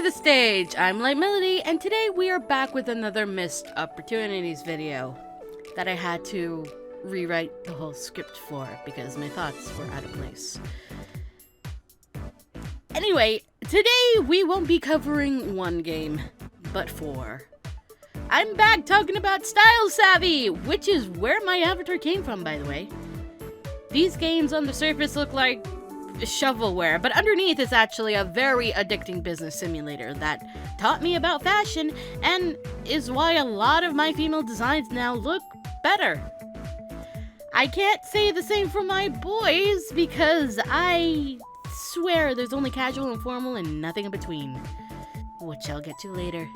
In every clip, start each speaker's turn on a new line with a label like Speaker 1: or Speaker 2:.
Speaker 1: the stage! I'm Light Melody, and today we are back with another missed opportunities video that I had to rewrite the whole script for because my thoughts were out of place. Anyway, today we won't be covering one game, but four. I'm back talking about Style Savvy, which is where my avatar came from, by the way. These games on the surface look like shovelware, but underneath is actually a very addicting business simulator that taught me about fashion and is why a lot of my female designs now look better. I can't say the same for my boys because I swear there's only casual and formal and nothing in between, which I'll get to later.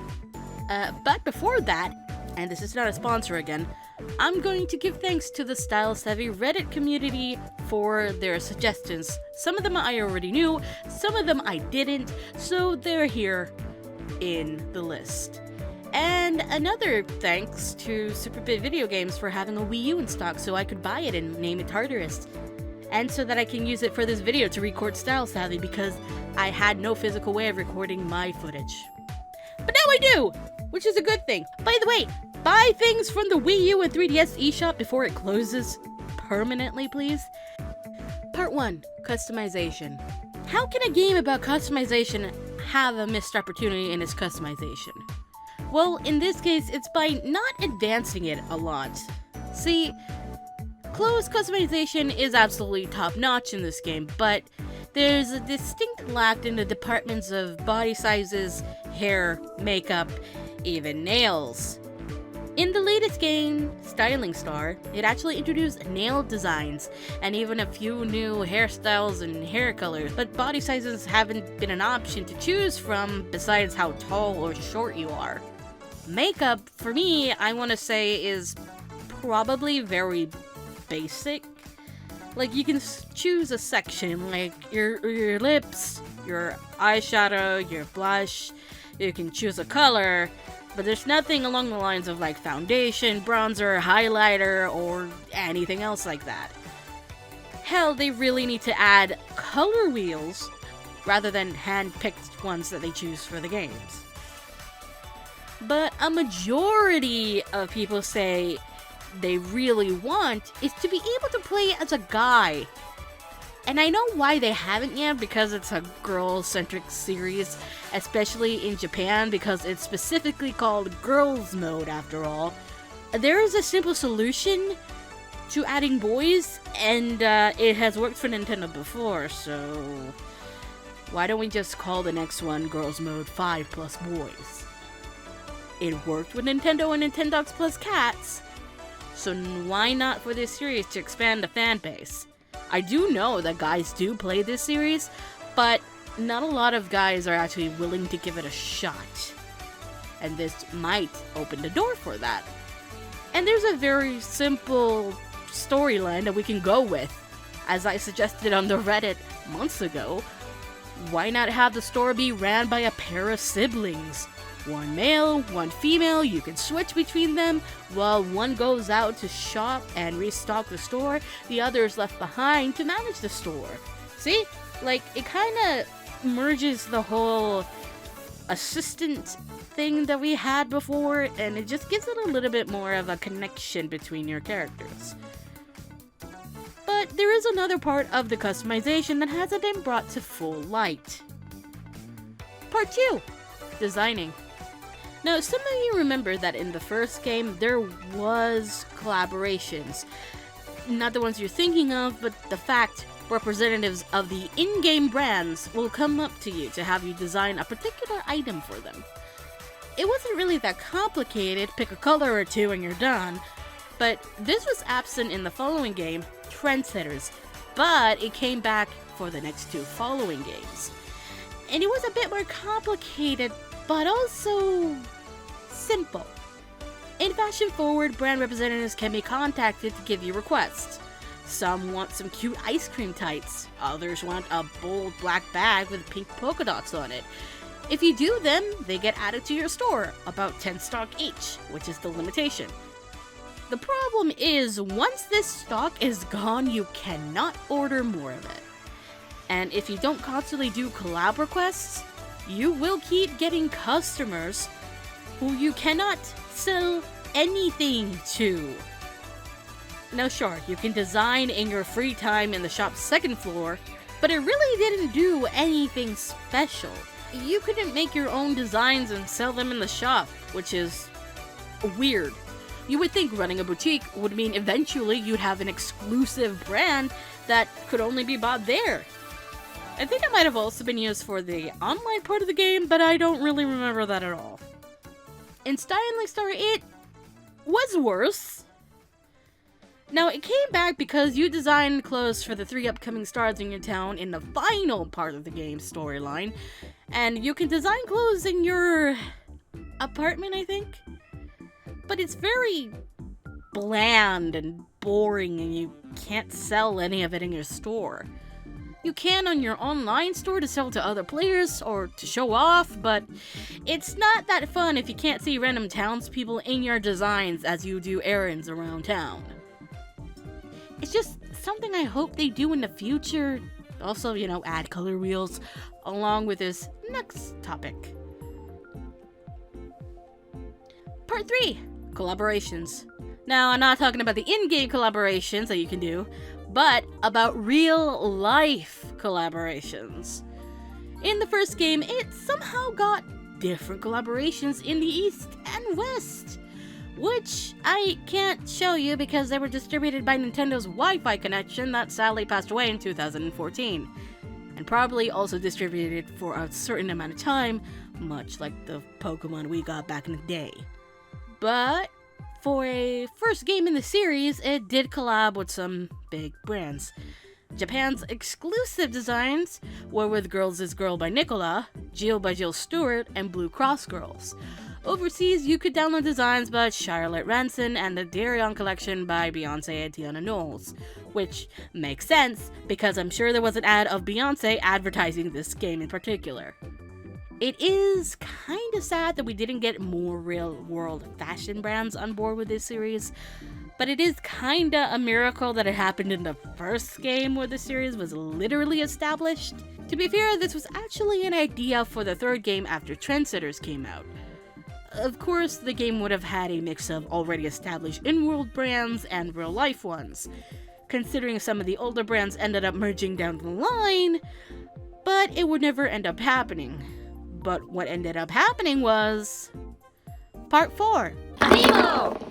Speaker 1: But before that, and this is not a sponsor again, I'm going to give thanks to the Style Savvy Reddit community for their suggestions. Some of them I already knew, some of them I didn't, so they're here in the list. And another thanks to Superbit Video Games for having a Wii U in stock so I could buy it and name it Tartarus. And so that I can use it for this video to record Style Savvy because I had no physical way of recording my footage. But now I do! Which is a good thing. By the way, buy things from the Wii U and 3DS eShop before it closes permanently, please. Part 1. Customization. How can a game about customization have a missed opportunity in its customization? Well, in this case, it's by not advancing it a lot. See, clothes customization is absolutely top-notch in this game, but there's a distinct lack in the departments of body sizes, hair, makeup, even nails. In the latest game, Styling Star, it actually introduced nail designs and even a few new hairstyles and hair colors, but body sizes haven't been an option to choose from besides how tall or short you are. Makeup, for me, I want to say is probably very basic. Like, you can choose a section, like your lips, your eyeshadow, your blush, you can choose a color, but there's nothing along the lines of like foundation, bronzer, highlighter, or anything else like that. Hell, they really need to add color wheels rather than hand-picked ones that they choose for the games. But a majority of people say they really want is to be able to play as a guy. And I know why they haven't yet, because it's a girl-centric series, especially in Japan, because it's specifically called Girls Mode after all. There is a simple solution to adding boys, and it has worked for Nintendo before, so why don't we just call the next one Girls Mode 5 plus boys? It worked with Nintendo and Nintendox plus cats, so why not for this series to expand the fan base? I do know that guys do play this series, but not a lot of guys are actually willing to give it a shot. And this might open the door for that. And there's a very simple storyline that we can go with. As I suggested on the Reddit months ago, why not have the store be ran by a pair of siblings? One male, one female, you can switch between them. While one goes out to shop and restock the store, the other is left behind to manage the store. See? Like, it kind of merges the whole assistant thing that we had before, and it just gives it a little bit more of a connection between your characters. But there is another part of the customization that hasn't been brought to full light. Part 2. Designing. Now, some of you remember that in the first game, there was collaborations. Not the ones you're thinking of, but the fact representatives of the in-game brands will come up to you to have you design a particular item for them. It wasn't really that complicated, pick a color or two and you're done, but this was absent in the following game, Trendsetters, but it came back for the next two following games. And it was a bit more complicated, but also simple. In Fashion Forward, brand representatives can be contacted to give you requests. Some want some cute ice cream tights, others want a bold black bag with pink polka dots on it. If you do them, they get added to your store, about 10 stock each, which is the limitation. The problem is, once this stock is gone, you cannot order more of it. And if you don't constantly do collab requests, you will keep getting customers who you cannot sell anything to. Now sure, you can design in your free time in the shop's second floor, but it really didn't do anything special. You couldn't make your own designs and sell them in the shop, which is weird. You would think running a boutique would mean eventually you'd have an exclusive brand that could only be bought there. I think it might have also been used for the online part of the game, but I don't really remember that at all. In Styling Star, it was worse. Now, it came back because you designed clothes for the 3 upcoming stars in your town in the final part of the game's storyline, and you can design clothes in your apartment, I think? But it's very bland and boring, and you can't sell any of it in your store. You can on your online store to sell to other players or to show off, but it's not that fun if you can't see random townspeople in your designs as you do errands around town. It's just something I hope they do in the future. Also, add color wheels along with this next topic. Part 3. Collaborations. Now, I'm not talking about the in-game collaborations that you can do, but about real-life collaborations. In the first game, it somehow got different collaborations in the East and West, which I can't show you because they were distributed by Nintendo's Wi-Fi connection that sadly passed away in 2014, and probably also distributed for a certain amount of time, much like the Pokemon we got back in the day. But for a first game in the series, it did collab with some big brands. Japan's exclusive designs were with Girls Is Girl by Nicola, Jill by Jill Stewart, and Blue Cross Girls. Overseas, you could download designs by Charlotte Ranson and the Darion collection by Beyonce and Tiana Knowles, which makes sense because I'm sure there was an ad of Beyonce advertising this game in particular. It is kind of sad that we didn't get more real-world fashion brands on board with this series, but it is kinda a miracle that it happened in the first game where the series was literally established. To be fair, this was actually an idea for the third game after Trendsetters came out. Of course, the game would have had a mix of already established in-world brands and real-life ones, considering some of the older brands ended up merging down the line, but it would never end up happening. But what ended up happening was Part 4. Amiibo!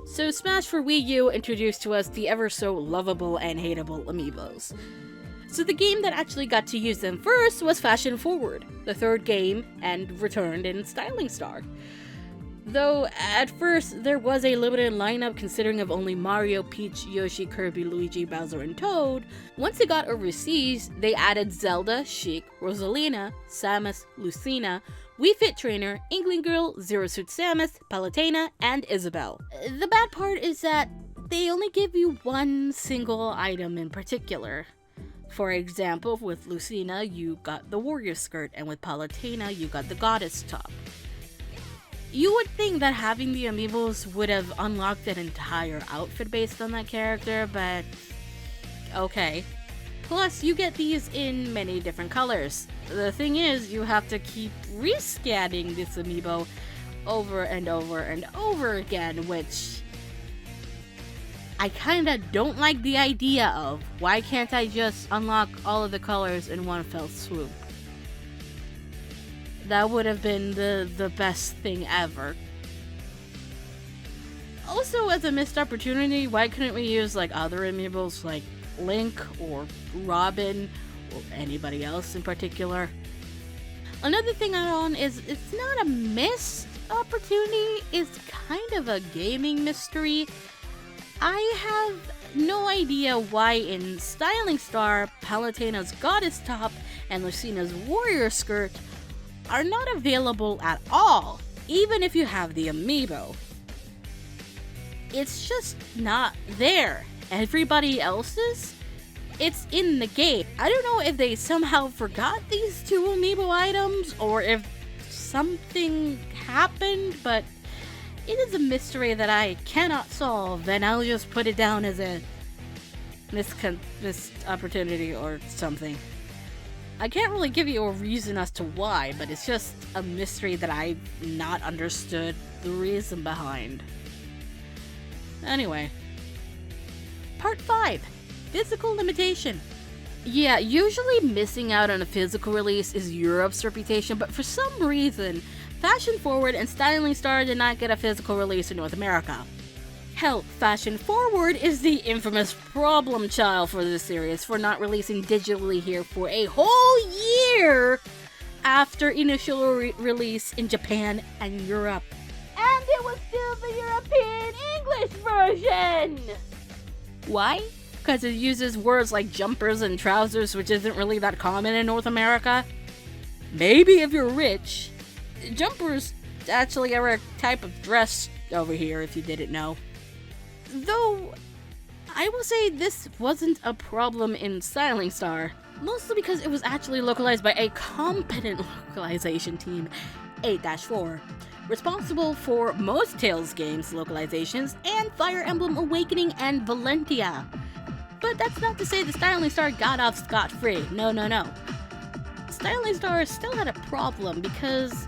Speaker 1: So Smash for Wii U introduced to us the ever so lovable and hateable Amiibos. So the game that actually got to use them first was Fashion Forward, the third game, and returned in Styling Star. Though at first there was a limited lineup considering of only Mario, Peach, Yoshi, Kirby, Luigi, Bowser, and Toad, once it got overseas, they added Zelda, Sheik, Rosalina, Samus, Lucina, Wii Fit Trainer, Inkling Girl, Zero Suit Samus, Palutena, and Isabelle. The bad part is that they only give you one single item in particular. For example, with Lucina, you got the warrior skirt, and with Palutena, you got the goddess top. You would think that having the amiibos would have unlocked an entire outfit based on that character, but okay. Plus, you get these in many different colors. The thing is, you have to keep rescanning this amiibo over and over and over again, which I kinda don't like the idea of. Why can't I just unlock all of the colors in one fell swoop? That would have been the best thing ever. Also, as a missed opportunity, why couldn't we use other amiibos like Link or Robin or anybody else in particular? Another thing on is it's not a missed opportunity, it's kind of a gaming mystery. I have no idea why in Styling Star, Palutena's goddess top and Lucina's warrior skirt are not available at all, even if you have the amiibo. It's just not there. Everybody else's, it's in the game. I don't know if they somehow forgot these two amiibo items or if something happened, but it is a mystery that I cannot solve, and I'll just put it down as a missed opportunity or something. I can't really give you a reason as to why, but it's just a mystery that I've not understood the reason behind. Anyway. Part 5. Physical limitation. Yeah, usually missing out on a physical release is Europe's reputation, but for some reason, Fashion Forward and Styling Star did not get a physical release in North America. Hell, Fashion Forward is the infamous problem child for this series for not releasing digitally here for a whole year after initial release in Japan and Europe. And it was still the European English version! Why? Because it uses words like jumpers and trousers, which isn't really that common in North America. Maybe if you're rich. Jumpers actually are a type of dress over here, if you didn't know. Though, I will say this wasn't a problem in Styling Star, mostly because it was actually localized by a competent localization team, 8-4, responsible for most Tales games localizations and Fire Emblem Awakening and Valentia. But that's not to say the Styling Star got off scot-free. No. Styling Star still had a problem because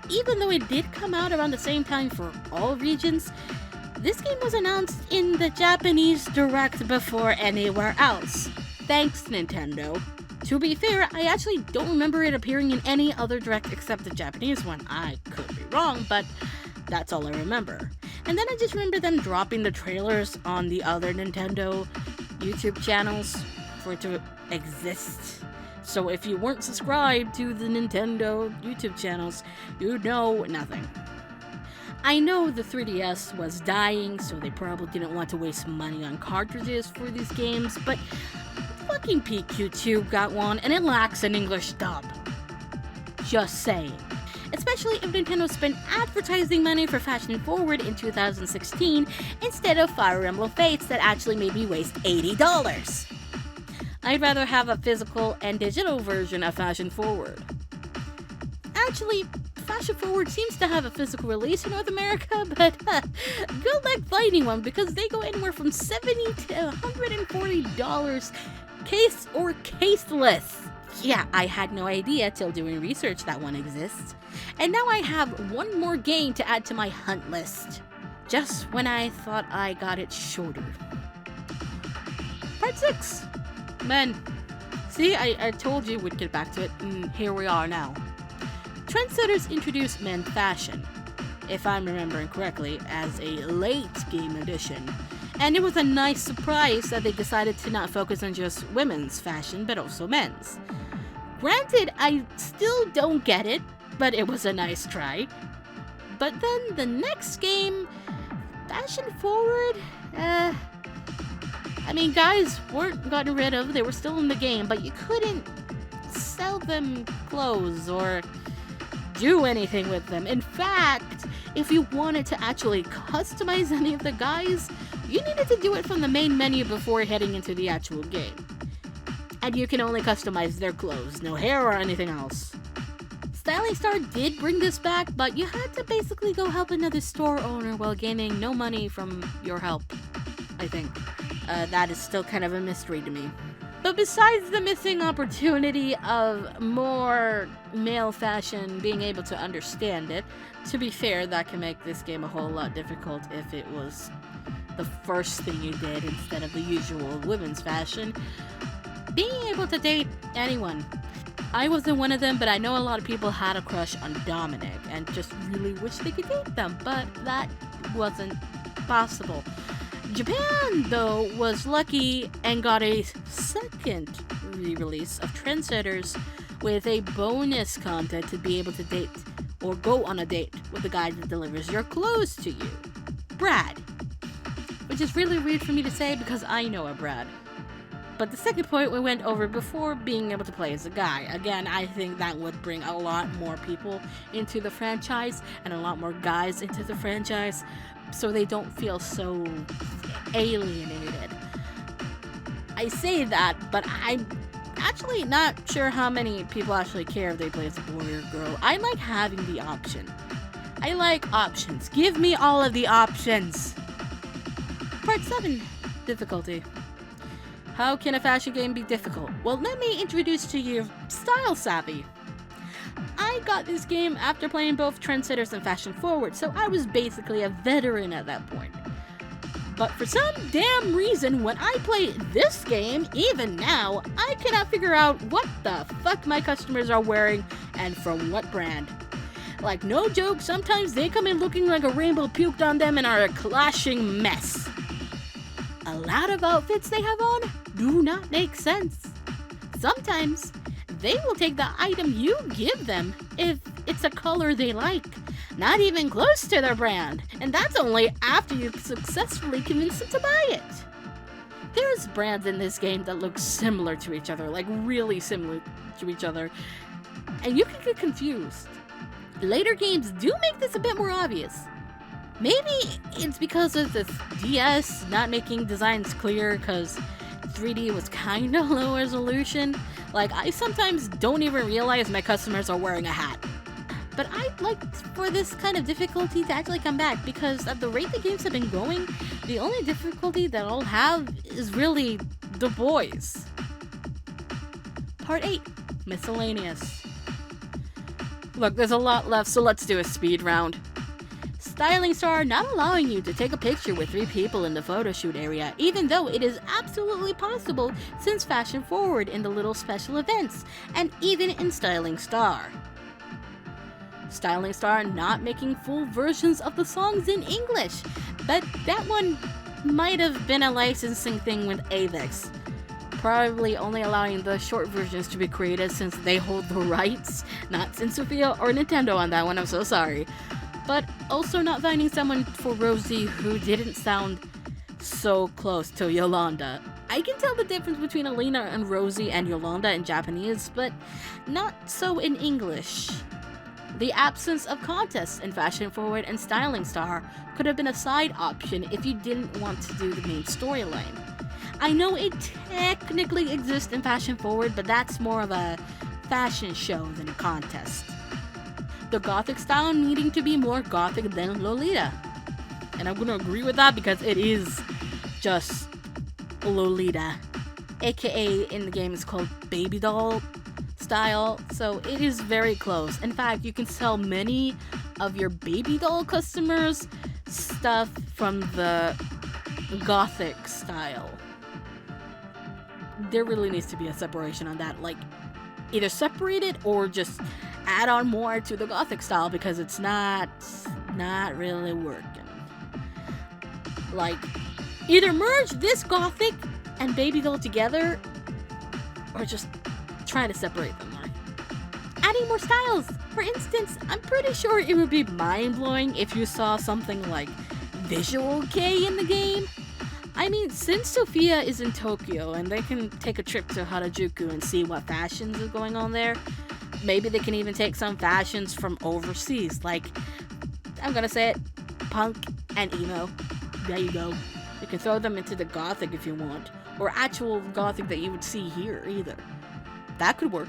Speaker 1: even though it did come out around the same time for all regions, this game was announced in the Japanese Direct before anywhere else. Thanks, Nintendo. To be fair, I actually don't remember it appearing in any other Direct except the Japanese one. I could be wrong, but that's all I remember. And then I just remember them dropping the trailers on the other Nintendo YouTube channels for it to exist. So if you weren't subscribed to the Nintendo YouTube channels, you know nothing. I know the 3DS was dying, so they probably didn't want to waste money on cartridges for these games, but fucking PQ2 got one, and it lacks an English dub. Just saying. Especially if Nintendo spent advertising money for Fashion Forward in 2016 instead of Fire Emblem Fates that actually made me waste $80. I'd rather have a physical and digital version of Fashion Forward. Actually, Fashion Forward seems to have a physical release in North America, but good luck finding one because they go anywhere from $70 to $140 case or caseless. Yeah, I had no idea till doing research that one exists. And now I have one more game to add to my hunt list. Just when I thought I got it shorter. Part 6. Men. See, I told you we'd get back to it, and here we are now. Trendsetters introduced men fashion, if I'm remembering correctly, as a late game addition. And it was a nice surprise that they decided to not focus on just women's fashion, but also men's. Granted, I still don't get it, but it was a nice try. But then the next game, Fashion Forward, I mean, guys weren't gotten rid of, they were still in the game, but you couldn't sell them clothes or do anything with them. In fact, if you wanted to actually customize any of the guys, you needed to do it from the main menu before heading into the actual game. And you can only customize their clothes, no hair or anything else. Styling Star did bring this back, but you had to basically go help another store owner while gaining no money from your help, I think. That is still kind of a mystery to me. But besides the missing opportunity of more male fashion being able to understand it, to be fair, that can make this game a whole lot difficult if it was the first thing you did instead of the usual women's fashion. Being able to date anyone. I wasn't one of them, but I know a lot of people had a crush on Dominic and just really wish they could date them, but that wasn't possible. Japan, though, was lucky and got a second re-release of Trendsetters with a bonus content to be able to date or go on a date with the guy that delivers your clothes to you. Brad. Which is really weird for me to say because I know a Brad. But the second point we went over before, being able to play as a guy. Again, I think that would bring a lot more people into the franchise and a lot more guys into the franchise so they don't feel so alienated. I say that, but actually not sure how many people actually care if they play as a boy or girl. I like having the option. I like options. Give me all of the options. Part 7. Difficulty. How can a fashion game be difficult? Well, let me introduce to you Style Savvy. I got this game after playing both Trendsetters and Fashion Forward, so I was basically a veteran at that point. But for some damn reason, when I play this game, even now, I cannot figure out what the fuck my customers are wearing and from what brand. Like, no joke, sometimes they come in looking like a rainbow puked on them and are a clashing mess. A lot of outfits they have on do not make sense. Sometimes, they will take the item you give them if it's a color they like, not even close to their brand, and that's only after you've successfully convinced them to buy it. There's brands in this game that look similar to each other, like really similar to each other, and you can get confused. Later games do make this a bit more obvious. Maybe it's because of the DS not making designs clear because 3D was kinda low resolution. Like, I sometimes don't even realize my customers are wearing a hat. But I'd like for this kind of difficulty to actually come back, because at the rate the games have been going, the only difficulty that I'll have is really the boys. Part 8. Miscellaneous. Look, there's a lot left, so let's do a speed round. Styling Star not allowing you to take a picture with 3 people in the photo shoot area, even though it is absolutely possible since Fashion Forward in the little special events, and even in Styling Star. Styling Star not making full versions of the songs in English, but that one might have been a licensing thing with Avex. Probably only allowing the short versions to be created since they hold the rights, not Sophia or Nintendo on that one, I'm so sorry. But also not finding someone for Rosie who didn't sound so close to Yolanda. I can tell the difference between Alina and Rosie and Yolanda in Japanese, but not so in English. The absence of contests in Fashion Forward and Styling Star could have been a side option if you didn't want to do the main storyline. I know it technically exists in Fashion Forward, but that's more of a fashion show than a contest. The gothic style needing to be more gothic than Lolita. And I'm gonna agree with that because it is just Lolita. AKA in the game is called baby doll style, so it is very close. In fact, you can sell many of your baby doll customers stuff from the gothic style. There really needs to be a separation on that, like either separate it or just add on more to the gothic style because it's not really working. Like, either merge this gothic and baby doll together or just try to separate them more. Adding more styles. For instance, I'm pretty sure it would be mind-blowing if you saw something like Visual Kei in the game. I mean, since Sophia is in Tokyo and they can take a trip to Harajuku and see what fashions are going on there, maybe they can even take some fashions from overseas, like, I'm gonna say it, punk and emo. There you go. You can throw them into the gothic if you want, or actual gothic that you would see here either. That could work.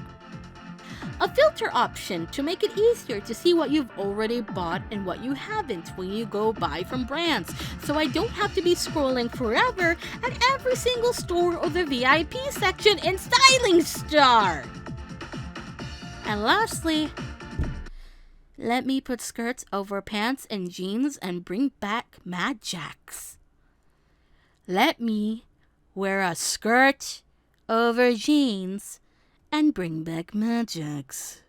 Speaker 1: A filter option to make it easier to see what you've already bought and what you haven't when you go buy from brands, so I don't have to be scrolling forever at every single store or the VIP section in Styling Star. And lastly, let me put skirts over pants and jeans and bring back Mad Jacks. Let me wear a skirt over jeans and bring back Mad Jacks.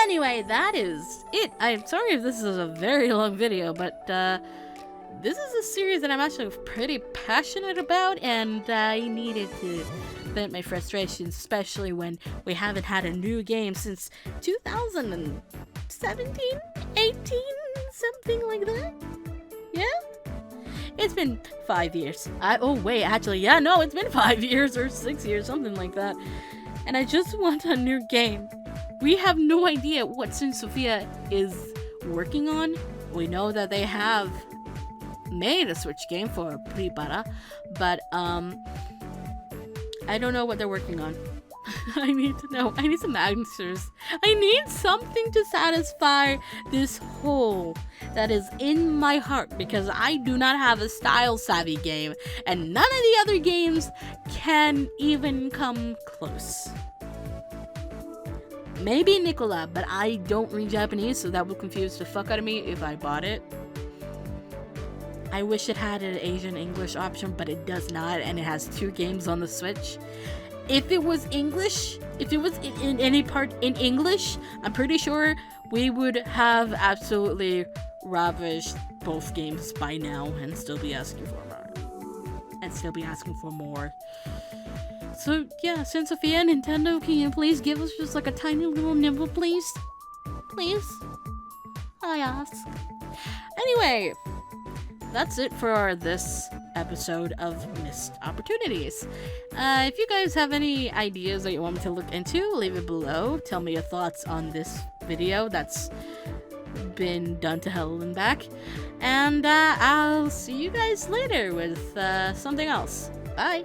Speaker 1: Anyway, that is it. I'm sorry if this is a very long video, but this is a series that I'm actually pretty passionate about, and I needed to vent my frustrations, especially when we haven't had a new game since 2017, 18, something like that. Yeah? It's been 5 years. It's been 5 years or 6 years, something like that. And I just want a new game. We have no idea what Sin Sophia is working on. We know that they have made a Switch game for Prepara, but I don't know what they're working on. I need to know. I need some answers. I need something to satisfy this hole that is in my heart, because I do not have a style savvy game, and none of the other games can even come close. Maybe Nicola, but I don't read Japanese, so that would confuse the fuck out of me if I bought it. I wish it had an Asian English option, but it does not, and it has 2 games on the Switch. If it was English, if it was in any part in English, I'm pretty sure we would have absolutely ravished both games by now and still be asking for more. So yeah, Saint Sophia, Nintendo, can you please give us just like a tiny little nibble, please? Please? I ask. Anyway, that's it for this episode of Missed Opportunities. If you guys have any ideas that you want me to look into, leave it below. Tell me your thoughts on this video that's been done to hell and back. And I'll see you guys later with something else. Bye!